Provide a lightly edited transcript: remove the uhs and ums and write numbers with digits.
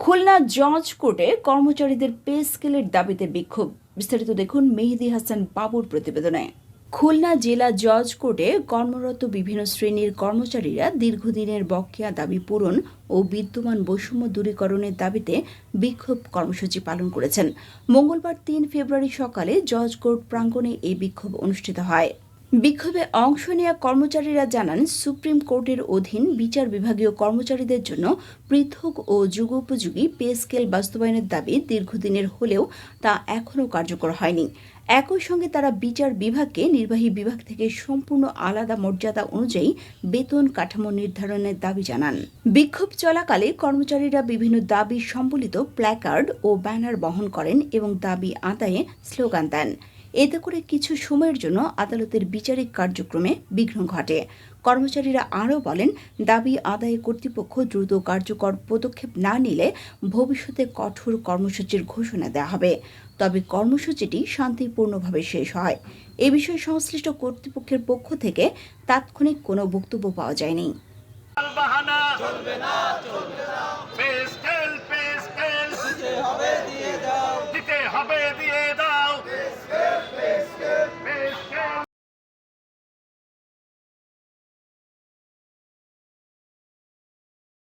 খুলনা জজ কোর্টে কর্মচারীদের পে স্কেলের দাবিতে বিক্ষোভ। বিস্তারিত দেখুন মেহেদী হাসান বাবুর প্রতিবেদনে। খুলনা জেলা জজ কোর্টে কর্মরত বিভিন্ন শ্রেণীর কর্মচারীরা দীর্ঘদিনের বকেয়া দাবি পূরণ ও বিদ্যমান বৈষম্য দূরীকরণের দাবিতে বিক্ষোভ কর্মসূচি পালন করেছেন। মঙ্গলবার ৩ ফেব্রুয়ারি সকালে জজ কোর্ট প্রাঙ্গণে এই বিক্ষোভ অনুষ্ঠিত হয়। বিক্ষোভে অংশ নেওয়া কর্মচারীরা জানান, সুপ্রিম কোর্টের অধীন বিচার বিভাগীয় কর্মচারীদের জন্য পৃথক ও যুগোপযোগী পে স্কেল বাস্তবায়নের দাবি দীর্ঘদিনের হলেও তা এখনও কার্যকর হয়নি। একই সঙ্গে তারা বিচার বিভাগকে নির্বাহী বিভাগ থেকে সম্পূর্ণ আলাদা মর্যাদা অনুযায়ী বেতন কাঠামো নির্ধারণের দাবি জানান। বিক্ষোভ চলাকালে কর্মচারীরা বিভিন্ন দাবি সম্বলিত প্ল্যাকার্ড ও ব্যানার বহন করেন এবং দাবি আদায়ে স্লোগান দেন। এতে করে কিছু সময়ের জন্য আদালতের বিচারিক কার্যক্রমে বিঘ্ন ঘটে। কর্মচারীরা আরও বলেন, দাবি আদায়ে কর্তৃপক্ষ দ্রুত কার্যকর পদক্ষেপ না নিলে ভবিষ্যতে কঠোর কর্মসূচির ঘোষণা দেওয়া হবে। তবে কর্মসূচিটি শান্তিপূর্ণভাবে শেষ হয়। এ বিষয়ে সংশ্লিষ্ট কর্তৃপক্ষের পক্ষ থেকে তাৎক্ষণিক কোনো বক্তব্য পাওয়া যায়নি।